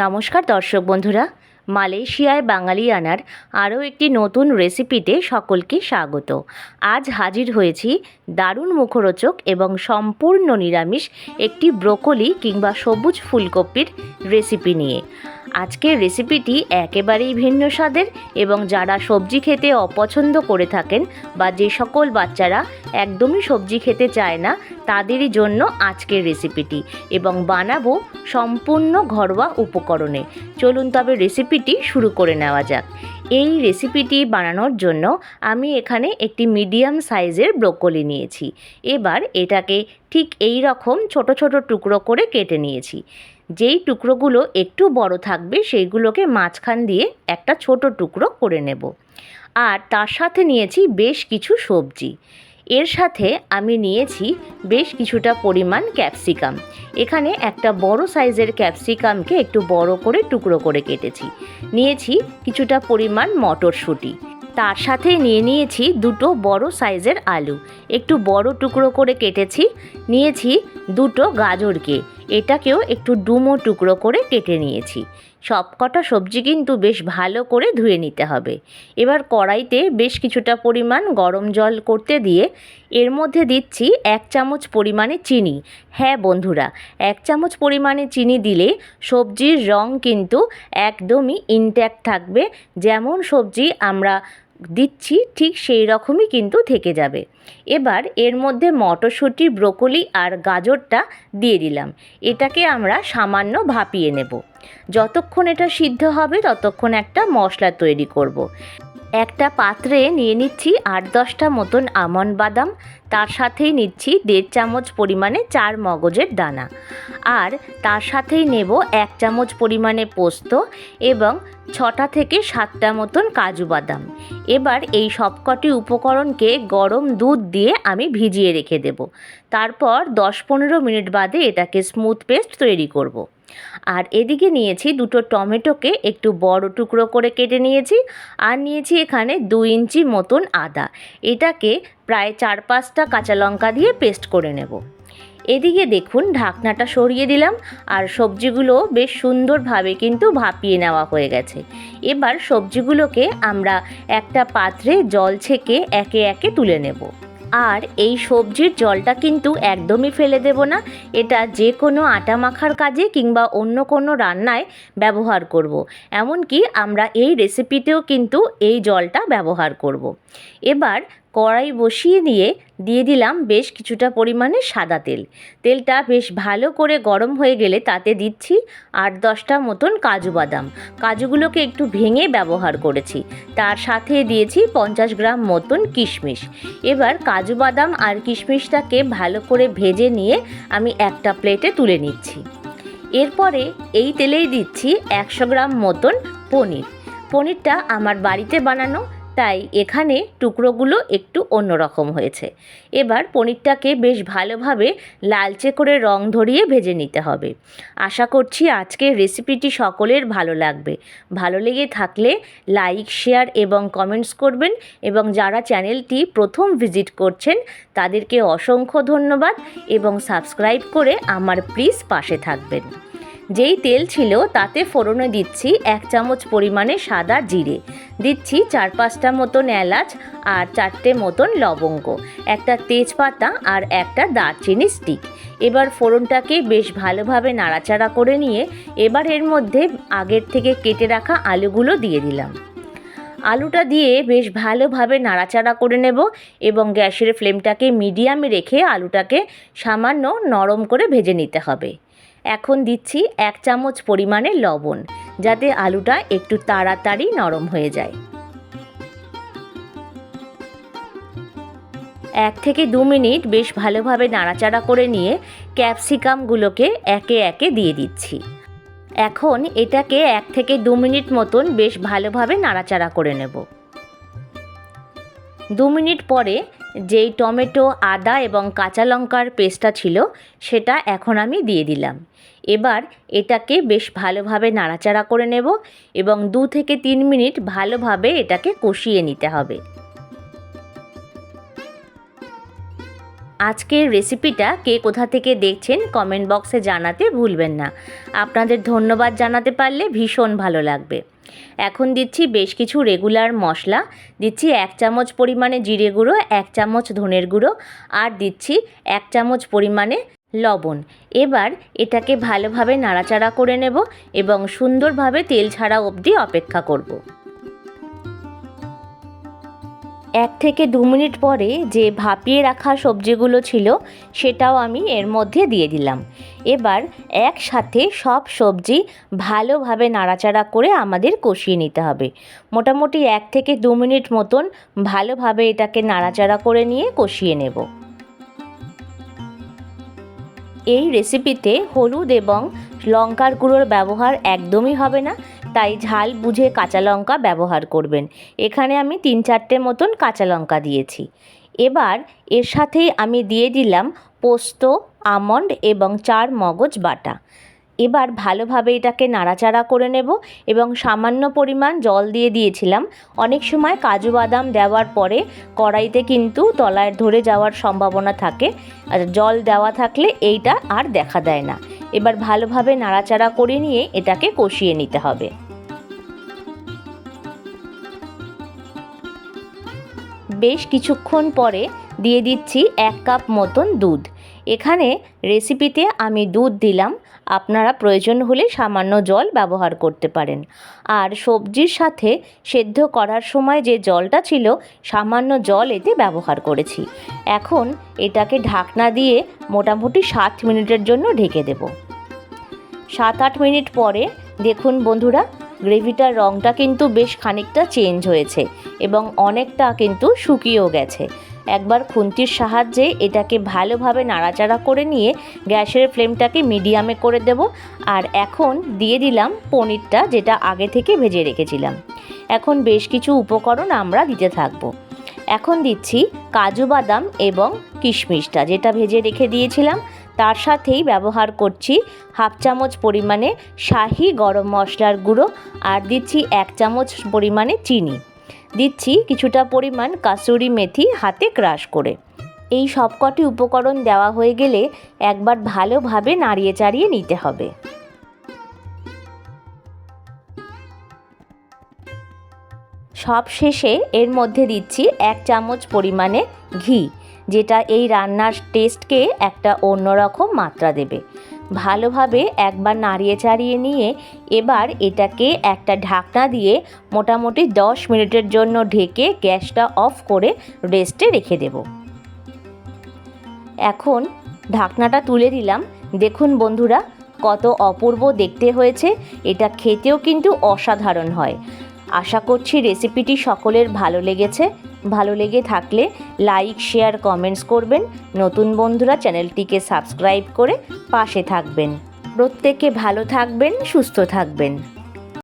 নমস্কার দর্শক বন্ধুরা, মালয়েশিয়ায় বাঙালিয়ানার আরও একটি নতুন রেসিপিতে সকলকে স্বাগত। আজ হাজির হয়েছি দারুণ মুখরোচক এবং সম্পূর্ণ নিরামিষ একটি ব্রোকলি কিংবা সবুজ ফুলকপির রেসিপি নিয়ে। আজকের রেসিপিটি একেবারেই ভিন্ন স্বাদের এবং যারা সবজি খেতে অপছন্দ করে থাকেন বা যে সকল বাচ্চারা একদমই সবজি খেতে চায় না তাদেরই জন্য আজকের রেসিপিটি, এবং বানাবো সম্পূর্ণ ঘরোয়া উপকরণে। চলুন তবে রেসিপিটি শুরু করে নেওয়া যাক। এই রেসিপিটি বানানোর জন্য আমি এখানে একটি মিডিয়াম সাইজের ব্রোকলি নিয়েছি। এবার এটাকে ঠিক এই রকম ছোট ছোট টুকরো করে কেটে নিয়েছি। যেই টুকরোগুলো একটু বড় থাকবে সেইগুলোকে মাঝখান দিয়ে একটা ছোট টুকরো করে নেব। আর তার সাথে নিয়েছি বেশ কিছু সবজি। এর সাথে আমি নিয়েছি বেশ কিছুটা পরিমাণ ক্যাপসিকাম। এখানে একটা বড় সাইজের ক্যাপসিকামকে একটু বড় করে টুকরো করে কেটেছি। নিয়েছি কিছুটা পরিমাণ মটরশুঁটি। তার সাথে নিয়েছি দুটো বড় সাইজের আলু, একটু বড় টুকরো করে কেটেছি। নিয়েছি দুটো গাজরকে, এটাকেও একটু ডুমো টুকরো করে কেটে নিয়েছি। সবকটা সবজি কিন্তু বেশ ভালো করে ধুয়ে নিতে হবে। এবার কড়াইতে বেশ কিছুটা পরিমাণ গরম জল করতে দিয়ে এর মধ্যে দিচ্ছি 1 চামচ পরিমাণে চিনি। হ্যাঁ বন্ধুরা, 1 চামচ পরিমাণে চিনি দিলে সবজির রং কিন্তু একদমই ইনট্যাক্ট থাকবে। যেমন সবজি আমরা দিচ্ছি ঠিক সেই রকমই কিন্তু থেকে যাবে। এবার এর মধ্যে মটরশুঁটি, ব্রোকলি আর গাজরটা দিয়ে দিলাম। এটাকে আমরা সামান্য ভাপিয়ে নেব। যতক্ষণ এটা সিদ্ধ হবে ততক্ষণ একটা মশলা তৈরি করব। একটা পাত্রে নিয়ে নিচ্ছি 8-10টা মতন আমন্ড বাদাম, তার সাথেই নিচ্ছি 1.5 চামচ পরিমাণে চার মগজের দানা, আর তার সাথেই নেব 1 চামচ পরিমাণে পোস্ত এবং 6টা থেকে 7টা মতন কাজু বাদাম। এবার এই সবকটি উপকরণকে গরম দুধ দিয়ে আমি ভিজিয়ে রেখে দেব। তারপর 10-15 মিনিট বাদে এটাকে স্মুথ পেস্ট তৈরি করব। আর এদিকে নিয়েছি দুটো টমেটোকে একটু বড় টুকরো করে কেটে নিয়েছি, আর নিয়েছি এখানে 2 ইঞ্চি মতন আদা। এটাকে প্রায় 4-5টা কাঁচা লঙ্কা দিয়ে পেস্ট করে নেব। এদিকে দেখুন ঢাকনাটা সরিয়ে দিলাম, আর সবজিগুলো বেশ সুন্দরভাবে কিন্তু ভাপিয়ে নেওয়া হয়ে গেছে। এবার সবজিগুলোকে আমরা একটা পাত্রে জল ছেঁকে একে একে তুলে নেব। আর এই সবজির জলটা কিন্তু একদমই ফেলে দেব না। এটা যে কোনো আটা মাখার কাজে কিংবা অন্য কোনো রান্নায় ব্যবহার করব। এমনকি আমরা এই রেসিপিতেও কিন্তু এই জলটা ব্যবহার করব। এবার কড়াই বসিয়ে দিয়ে দিলাম বেশ কিছুটা পরিমাণে সাদা তেল। তেলটা বেশ ভালো করে গরম হয়ে গেলে তাতে দিচ্ছি 8-10টা মতন কাজু বাদাম। কাজুগুলোকে একটু ভেঙে ব্যবহার করেছি। তার সাথে দিয়েছি 50 গ্রাম মতন কিশমিশ। এবার কাজু বাদাম আর কিশমিশটাকে ভালো করে ভেজে নিয়ে আমি একটা প্লেটে তুলে নিচ্ছি। এরপরে এই তেলেই দিচ্ছি 100 গ্রাম মতন পনির। পনিরটা আমার বাড়িতে বানানো, তাই এখানে টুকরোগুলো একটু অন্যরকম হয়েছে। এবার পনিরটাকে বেশ ভালোভাবে লালচে করে রং ধরিয়ে ভেজে নিতে হবে। আশা করছি আজকের রেসিপিটি সকলের ভালো লাগবে। ভালো লেগে থাকলে লাইক, শেয়ার এবং কমেন্টস করবেন, এবং যারা চ্যানেলটি প্রথম ভিজিট করছেন তাদেরকে অসংখ্য ধন্যবাদ, এবং সাবস্ক্রাইব করে আমার প্লিজ পাশে থাকবেন। যেই তেল ছিল তাতে ফোড়নে দিচ্ছি 1 চামচ পরিমাণে সাদা জিরে, দিচ্ছি 4-5টা মতন এলাচ আর 4টে মতন লবঙ্গ, একটা তেজপাতা আর একটা দারচিনি স্টিক। এবার ফোড়নটাকে বেশ ভালোভাবে নাড়াচাড়া করে নিয়ে এবার এর মধ্যে আগের থেকে কেটে রাখা আলুগুলো দিয়ে দিলাম। আলুটা দিয়ে বেশ ভালোভাবে নাড়াচাড়া করে নেব, এবং গ্যাসের ফ্লেমটাকে মিডিয়ামে রেখে আলুটাকে সামান্য নরম করে ভেজে নিতে হবে। এখন দিচ্ছি 1 চামচ পরিমাণে লবণ, যাতে আলুটা একটু তাড়াতাড়ি নরম হয়ে যায়। 1 থেকে 2 মিনিট বেশ ভালোভাবে নাড়াচাড়া করে নিয়ে ক্যাপসিকামগুলোকে একে একে দিয়ে দিচ্ছি। এখন এটাকে 1 থেকে 2 মিনিট মতন বেশ ভালোভাবে নাড়াচাড়া করে নেব। 2 মিনিট পরে যেই টমেটো, আদা এবং কাঁচা লঙ্কার পেস্টটা ছিল সেটা এখন আমি দিয়ে দিলাম। এবার এটাকে বেশ ভালোভাবে নাড়াচাড়া করে নেব, এবং 2 থেকে 3 মিনিট ভালোভাবে এটাকে কষিয়ে নিতে হবে। আজকের রেসিপিটা কে কোথা থেকে দেখছেন কমেন্ট বক্সে জানাতে ভুলবেন না। আপনাদের ধন্যবাদ জানাতে পারলে ভীষণ ভালো লাগবে। এখন দিচ্ছি বেশ কিছু রেগুলার মশলা। দিচ্ছি 1 চামচ পরিমাণে জিরে গুঁড়ো, 1 চামচ ধনের গুঁড়ো, আর দিচ্ছি 1 চামচ পরিমাণে লবণ। এবার এটাকে ভালোভাবে নাড়াচাড়া করে নেব এবং সুন্দরভাবে তেল ছাড়া অবধি অপেক্ষা করব। 1 থেকে 2 মিনিট পরে যে ভাপিয়ে রাখা সবজিগুলো ছিল সেটাও আমি এর মধ্যে দিয়ে দিলাম। এবার একসাথে সব সবজি ভালোভাবে নাড়াচাড়া করে আমাদের কষিয়ে নিতে হবে। মোটামুটি 1 থেকে 2 মিনিট মতন ভালোভাবে এটাকে নাড়াচাড়া করে নিয়ে কষিয়ে নেব। এই রেসিপিতে হলুদ এবং লঙ্কার গুঁড়োর ব্যবহার একদমই হবে না, তাই ঝাল বুঝে কাঁচা লঙ্কা ব্যবহার করবেন। এখানে আমি 3-4টে মতন কাঁচা লঙ্কা দিয়েছি। এবার এর সাথেই আমি দিয়ে দিলাম পোস্ত, আমন্ড এবং 4 মগজ বাটা। এবার ভালোভাবে এটাকে নাড়াচাড়া করে নেব এবং সামান্য পরিমাণ জল দিয়ে দিয়েছিলাম। অনেক সময় কাজু বাদাম দেওয়ার পরে কড়াইতে কিন্তু তলায় ধরে যাওয়ার সম্ভাবনা থাকে, আর জল দেওয়া থাকলে এইটা আর দেখা দেয় না। এবার ভালোভাবে নাড়াচাড়া করে নিয়ে এটাকে কষিয়ে নিতে হবে। বেশ কিছুক্ষণ পরে দিয়ে দিচ্ছি 1 কাপ মতন দুধ। এখানে রেসিপিতে আমি দুধ দিলাম, আপনারা প্রয়োজন হলে সামান্য জল ব্যবহার করতে পারেন। আর সবজির সাথে সেদ্ধ করার সময় যে জলটা ছিল সামান্য জল এতে ব্যবহার করেছি। এখন এটাকে ঢাকনা দিয়ে মোটামুটি 7 মিনিটের জন্য ঢেকে দেব। 7-8 মিনিট পরে দেখুন বন্ধুরা, গ্রেভিটার রঙটা কিন্তু বেশ খানিকটা চেঞ্জ হয়েছে এবং অনেকটা কিন্তু শুকিয়েও গেছে। একবার খুন্তির সাহায্যে এটাকে ভালোভাবে নাড়াচাড়া করে নিয়ে গ্যাসের ফ্লেমটাকে মিডিয়ামে করে দেব। আর এখন দিয়ে দিলাম পনিরটা, যেটা আগে থেকে ভেজে রেখেছিলাম। এখন বেশ কিছু উপকরণ আমরা দিতে থাকবো। এখন দিচ্ছি কাজু বাদাম এবং কিশমিশটা, যেটা ভেজে রেখে দিয়েছিলাম। তার সাথেই ব্যবহার করছি 1/2 চামচ পরিমাণে শাহি গরম মশলার গুঁড়ো, আর দিচ্ছি 1 চামচ পরিমাণে চিনি। দিচ্ছি কিছুটা পরিমাণ কাসুরি মেথি হাতে ক্রাশ করে। এই সবকটি উপকরণ দেওয়া হয়ে গেলে একবার ভালোভাবে নাড়িয়ে চাড়িয়ে নিতে হবে। সব শেষে এর মধ্যে দিচ্ছি 1 চামচ পরিমাণে ঘি, যেটা এই রান্নার টেস্টকে একটা অন্যরকম মাত্রা দেবে। ভালোভাবে একবার নাড়িয়ে চাড়িয়ে নিয়ে এবার এটাকে একটা ঢাকনা দিয়ে মোটামুটি 10 মিনিটের জন্য ঢেকে গ্যাসটা অফ করে রেস্টে রেখে দেব। এখন ঢাকনাটা তুলে দিলাম। দেখুন বন্ধুরা, কত অপূর্ব দেখতে হয়েছে। এটা খেতেও কিন্তু অসাধারণ হয়। আশা করছি রেসিপিটি সকলের ভালো লেগেছে। ভালো লেগে থাকলে লাইক, শেয়ার, কমেন্টস করবেন। নতুন বন্ধুরা চ্যানেলটিকে সাবস্ক্রাইব করে পাশে থাকবেন। প্রত্যেকে ভালো থাকবেন, সুস্থ থাকবেন।